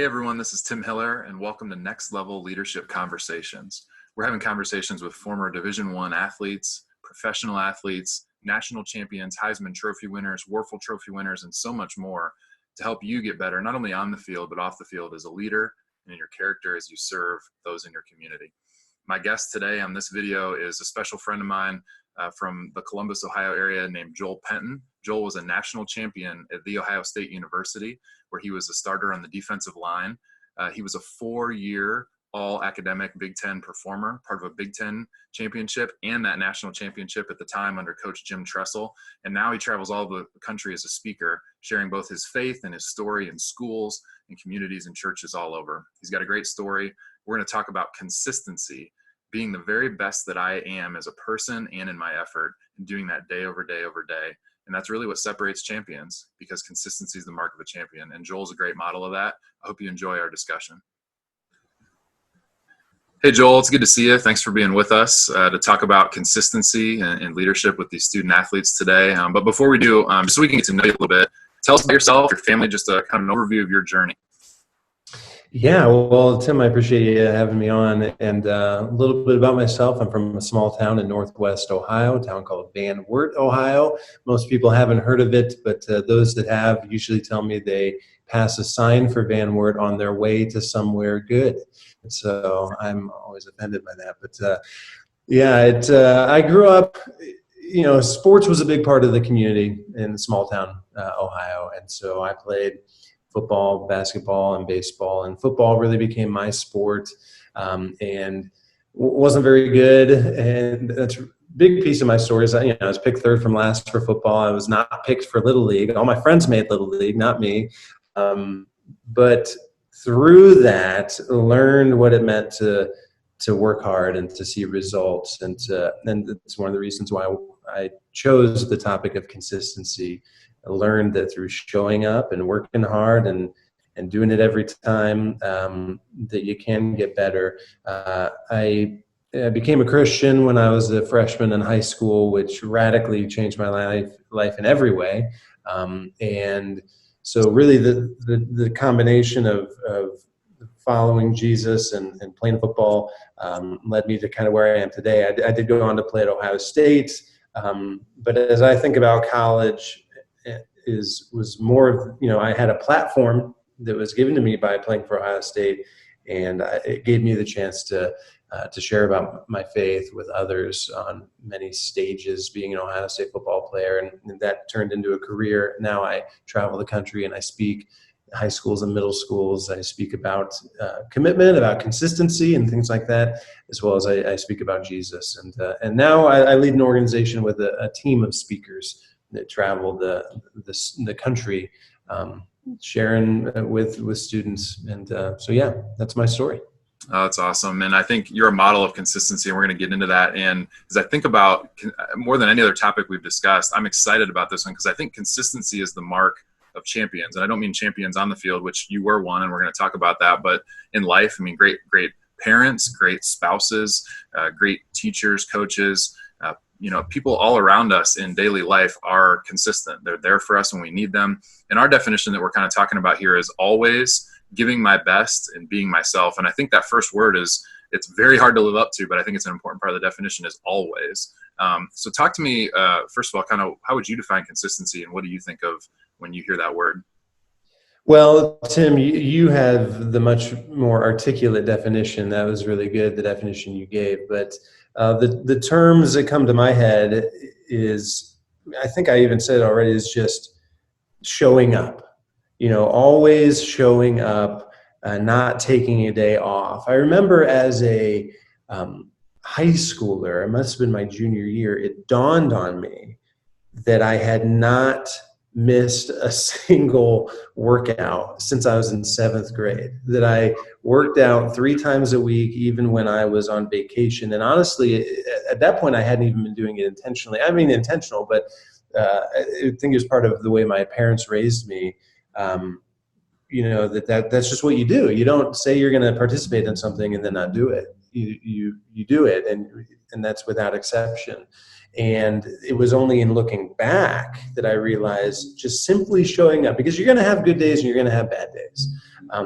Hey everyone, this is Tim Hiller, and welcome to Next Level Leadership Conversations. We're having conversations with former Division I athletes, professional athletes, national champions, Heisman Trophy winners, Warfel Trophy winners, and so much more to help you get better, not only on the field, but off the field as a leader and in your character as you serve those in your community. My guest today on this video is a special friend of mine from the Columbus, Ohio area named Joel Penton. Joel was a national champion at The Ohio State University, where he was a starter on the defensive line. He was a 4-year all-academic Big Ten performer, part of a Big Ten championship and that national championship at the time under Coach Jim Tressel. And now he travels all over the country as a speaker, sharing both his faith and his story in schools and communities and churches all over. He's got a great story. We're going to talk about consistency, being the very best that I am as a person and in my effort, and doing that day over day over day. And that's really what separates champions, because consistency is the mark of a champion. And Joel's a great model of that. I hope you enjoy our discussion. Hey, Joel, it's good to see you. Thanks for being with us to talk about consistency and leadership with these student athletes today. But before we do, just so we can get to know you a little bit, tell us about yourself, your family, just a kind of an overview of your journey. Yeah, well, Tim, I appreciate you having me on. And a little bit about myself. I'm from a small town in Northwest Ohio, a town called Van Wert, Ohio. Most people haven't heard of it, but those that have usually tell me they pass a sign for Van Wert on their way to somewhere good. So I'm always offended by that. But I grew up, sports was a big part of the community in small town Ohio. And so I played football, basketball, and baseball. And football really became my sport, and wasn't very good. And that's a big piece of my story is I was picked third from last for football. I was not picked for Little League. All my friends made Little League, not me. But through that, learned what it meant to work hard and to see results. And it's one of the reasons why I chose the topic of consistency. I learned that through showing up and working hard and doing it every time, that you can get better. I became a Christian when I was a freshman in high school, which radically changed my life in every way. And so really the combination of following Jesus and playing football led me to kind of where I am today. I did go on to play at Ohio State, but as I think about college, was more of, I had a platform that was given to me by playing for Ohio State, and it gave me the chance to share about my faith with others on many stages, being an Ohio State football player, and that turned into a career. Now I travel the country and I speak high schools and middle schools. I speak about commitment, about consistency and things like that, as well as I speak about Jesus. And now I lead an organization with a team of speakers that travel the country, sharing with students. And that's my story. Oh, that's awesome. And I think you're a model of consistency, and we're going to get into that. And as I think about more than any other topic we've discussed, I'm excited about this one because I think consistency is the mark of champions. And I don't mean champions on the field, which you were one, and we're going to talk about that, but in life, I mean, great parents, great spouses, great teachers, coaches, people all around us in daily life are consistent. They're there for us when we need them. And our definition that we're kind of talking about here is always giving my best and being myself. And I think that first word it's very hard to live up to, but I think it's an important part of the definition is always. So talk to me, first of all, kind of how would you define consistency, and what do you think of when you hear that word? Well, Tim, you have the much more articulate definition. That was really good, the definition you gave. But the terms that come to my head is, I think I even said it already, is just showing up. Always showing up, not taking a day off. I remember as a high schooler, it must have been my junior year, it dawned on me that I had not missed a single workout since I was in 7th grade, that I worked out 3 times a week, even when I was on vacation. And honestly, at that point, I hadn't even been doing it intentionally. I mean, intentional, but I think it was part of the way my parents raised me. That's just what you do. You don't say you're going to participate in something and then not do it. You do it, and that's without exception. And it was only in looking back that I realized just simply showing up, because you're going to have good days and you're going to have bad days.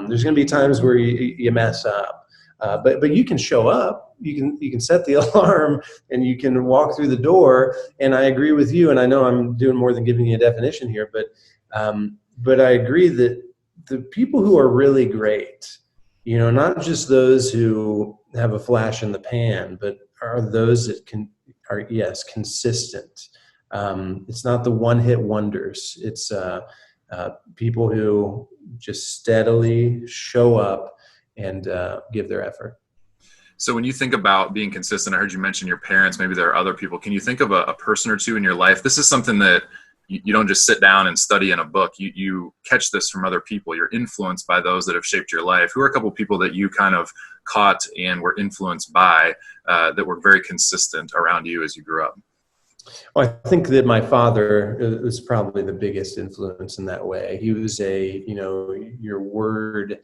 There's going to be times where you mess up, but you can show up. You can set the alarm and you can walk through the door. And I agree with you. And I know I'm doing more than giving you a definition here, but I agree that the people who are really great, not just those who have a flash in the pan, but are those that are consistent. It's not the one-hit wonders. It's people who just steadily show up and give their effort. So when you think about being consistent, I heard you mention your parents, maybe there are other people. Can you think of a person or two in your life? This is something that you don't just sit down and study in a book. You catch this from other people. You're influenced by those that have shaped your life. Who are a couple of people that you kind of caught and were influenced by that were very consistent around you as you grew up? Well, I think that my father was probably the biggest influence in that way. He was your word,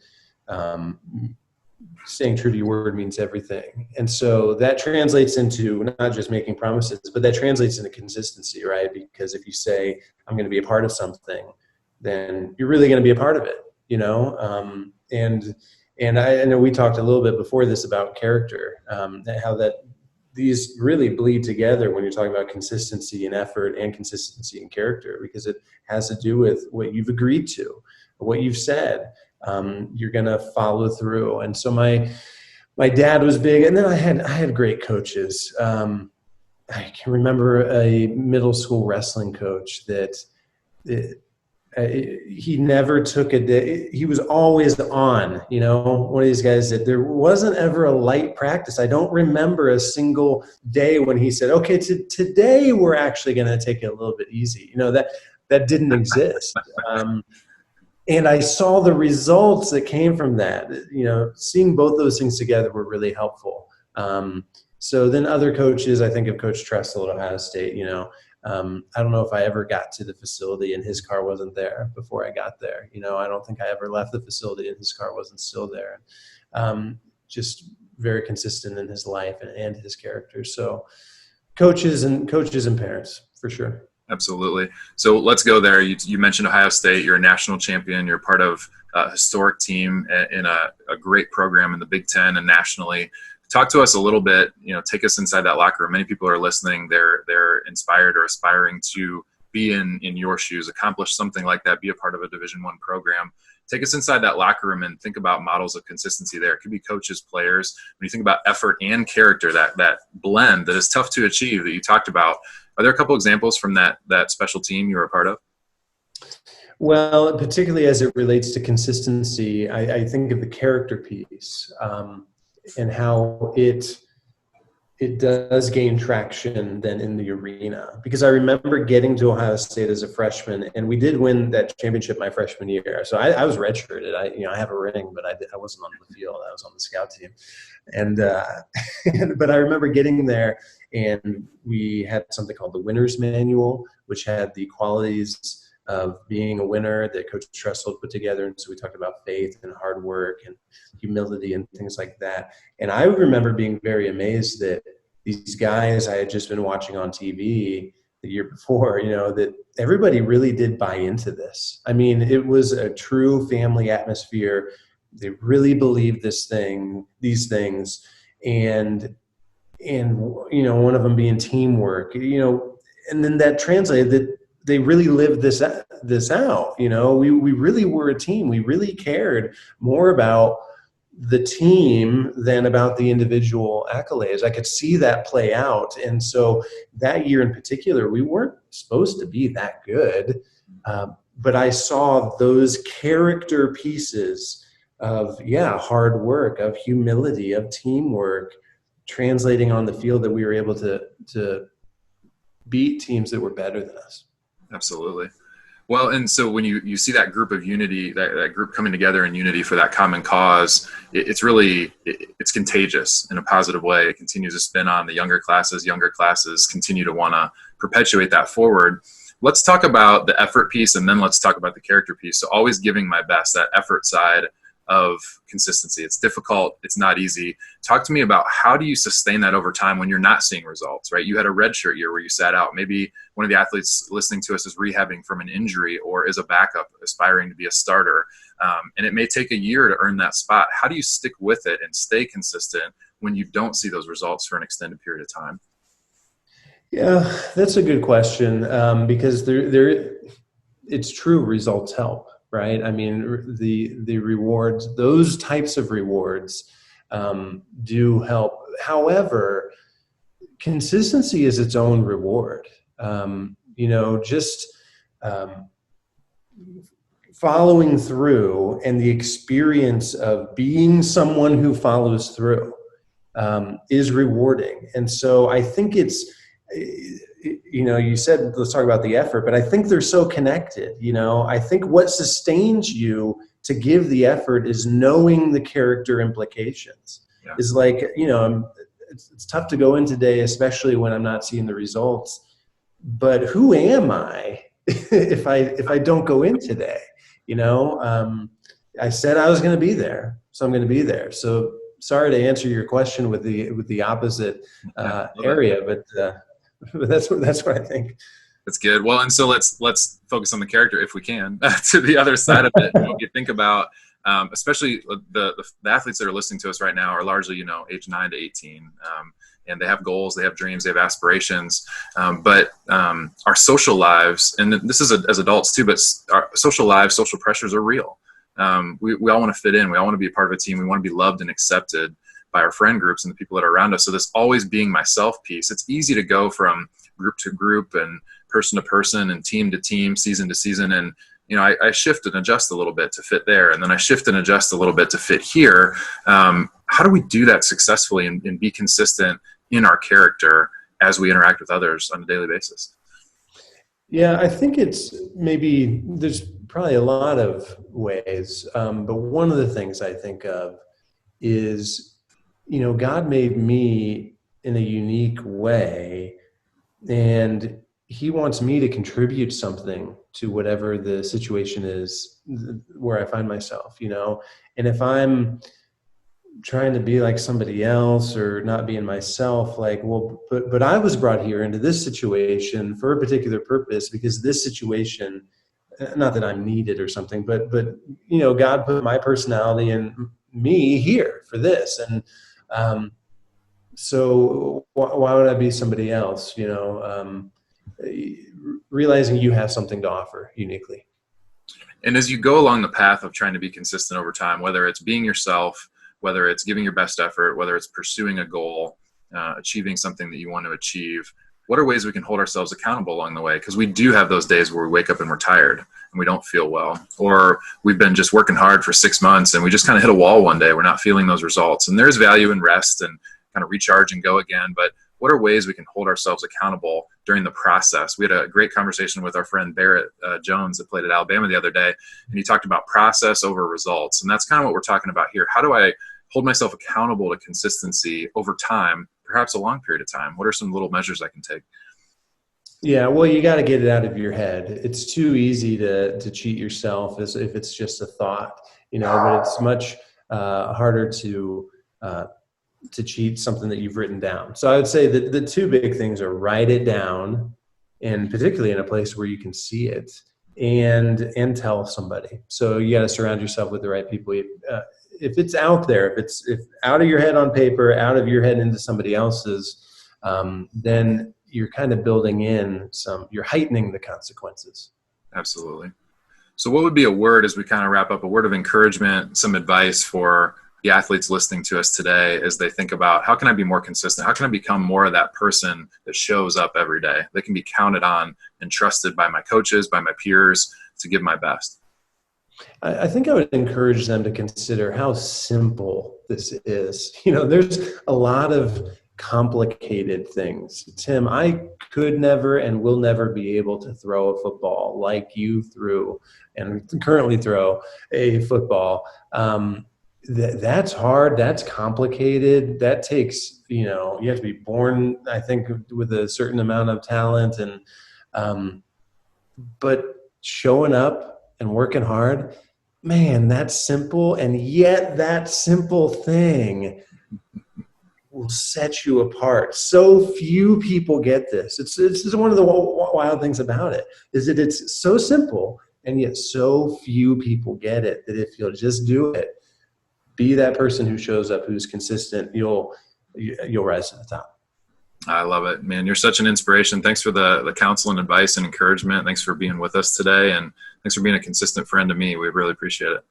staying true to your word means everything. And so that translates into not just making promises, but that translates into consistency, right? Because if you say, I'm going to be a part of something, then you're really going to be a part of it, And I know we talked a little bit before this about character, how that these really bleed together when you're talking about consistency and effort and consistency and character, because it has to do with what you've agreed to, what you've said. You're going to follow through. And so my dad was big, and then I had great coaches. I can remember a middle school wrestling coach that he never took a day. He was always on, one of these guys that there wasn't ever a light practice. I don't remember a single day when he said, okay, today we're actually going to take it a little bit easy. That didn't exist. And I saw the results that came from that. Seeing both those things together were really helpful. So then other coaches, I think of Coach Tressel at Ohio State. I don't know if I ever got to the facility and his car wasn't there before I got there. I don't think I ever left the facility and his car wasn't still there. Just very consistent in his life and his character. So coaches and parents, for sure. Absolutely. So let's go there. You mentioned Ohio State. You're a national champion. You're part of a historic team in a great program in the Big Ten and nationally. Talk to us a little bit, take us inside that locker room. Many people are listening. They're inspired or aspiring to be in your shoes, accomplish something like that, be a part of a Division I program. Take us inside that locker room and think about models of consistency there. It could be coaches, players. When you think about effort and character, that blend that is tough to achieve that you talked about, are there a couple examples from that special team you were a part of? Well, particularly as it relates to consistency, I think of the character piece and how it does gain traction then in the arena. Because I remember getting to Ohio State as a freshman, and we did win that championship my freshman year. So I was redshirted. I have a ring, but I wasn't on the field. I was on the scout team. And but I remember getting there, and we had something called the Winner's Manual, which had the qualities of being a winner that Coach Tressel put together. And so we talked about faith and hard work and humility and things like that. And I remember being very amazed that these guys I had just been watching on TV the year before, that everybody really did buy into this. I mean, it was a true family atmosphere. They really believed these things. And one of them being teamwork, and then that translated that they really lived this out. We really were a team. We really cared more about the team than about the individual accolades. I could see that play out. And so that year in particular, we weren't supposed to be that good. But I saw those character pieces of, hard work, of humility, of teamwork, translating on the field that we were able to beat teams that were better than us. Absolutely. Well, and so when you see that group of unity, that group coming together in unity for that common cause, it's contagious in a positive way. It continues to spin on the younger classes continue to want to perpetuate that forward. Let's talk about the effort piece, and then let's talk about the character piece. So always giving my best, that effort side. of consistency. It's difficult. It's not easy. Talk to me about how do you sustain that over time when you're not seeing results, right? You had a redshirt year where you sat out. Maybe one of the athletes listening to us is rehabbing from an injury or is a backup aspiring to be a starter. And it may take a year to earn that spot. How do you stick with it and stay consistent when you don't see those results for an extended period of time? Yeah, that's a good question, because it's true, results help, right? I mean, the rewards, those types of rewards, do help. However, consistency is its own reward. Just um, following through and the experience of being someone who follows through is rewarding. And so I think you said, let's talk about the effort, but I think they're so connected. I think what sustains you to give the effort is knowing the character implications. Yeah. Is like, it's tough to go in today, especially when I'm not seeing the results, but who am I if I don't go in today? I said I was going to be there, so I'm going to be there. So sorry to answer your question with the opposite area, but that's what I think. That's good. Well, and so let's focus on the character if we can to the other side of it. When you think about, especially the athletes that are listening to us right now are largely, age 9 to 18. And they have goals, they have dreams, they have aspirations. But our social lives, and this is as adults too, but our social lives, social pressures are real. We all want to fit in. We all want to be a part of a team. We want to be loved and accepted by our friend groups and the people that are around us. So this always being myself piece, it's easy to go from group to group and person to person and team to team, season to season. And, I shift and adjust a little bit to fit there. And then I shift and adjust a little bit to fit here. How do we do that successfully and be consistent in our character as we interact with others on a daily basis? Yeah, I think there's probably a lot of ways. But one of the things I think of is, God made me in a unique way, and he wants me to contribute something to whatever the situation is where I find myself, and if I'm trying to be like somebody else or not being myself, but I was brought here into this situation for a particular purpose, because this situation, not that I'm needed or something, but God put my personality and me here for this. And so why would I be somebody else? Realizing you have something to offer uniquely. And as you go along the path of trying to be consistent over time, whether it's being yourself, whether it's giving your best effort, whether it's pursuing a goal, achieving something that you want to achieve, what are ways we can hold ourselves accountable along the way? Because we do have those days where we wake up and we're tired and we don't feel well, or we've been just working hard for 6 months and we just kind of hit a wall one day. We're not feeling those results. And there's value in rest and kind of recharge and go again. But what are ways we can hold ourselves accountable during the process? We had a great conversation with our friend Barrett Jones that played at Alabama the other day, and he talked about process over results. And that's kind of what we're talking about here. How do I hold myself accountable to consistency over time, perhaps a long period of time? What are some little measures I can take? Yeah, well, you got to get it out of your head. It's too easy to cheat yourself as if it's just a thought, but it's much harder to cheat something that you've written down. So I would say that the two big things are write it down, and particularly in a place where you can see it, and tell somebody. So you got to surround yourself with the right people. If it's out there, if out of your head on paper, out of your head into somebody else's, then you're kind of building in you're heightening the consequences. Absolutely. So what would be a word, as we kind of wrap up, a word of encouragement, some advice for the athletes listening to us today as they think about, how can I be more consistent? How can I become more of that person that shows up every day, that can be counted on and trusted by my coaches, by my peers, to give my best? I think I would encourage them to consider how simple this is. There's a lot of complicated things. Tim, I could never and will never be able to throw a football like you threw and currently throw a football. That's hard. That's complicated. That takes, you have to be born, I think, with a certain amount of talent, but showing up and working hard, man, that's simple. And yet that simple thing will set you apart. So few people get this. It's one of the wild things about it is that it's so simple and yet so few people get it, that if you'll just do it, be that person who shows up, who's consistent, you'll rise to the top. I love it, man. You're such an inspiration. Thanks for the counsel and advice and encouragement. Thanks for being with us today, and thanks for being a consistent friend to me. We really appreciate it.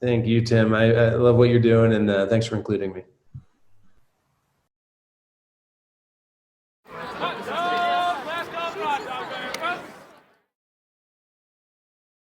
Thank you, Tim. I love what you're doing, and thanks for including me.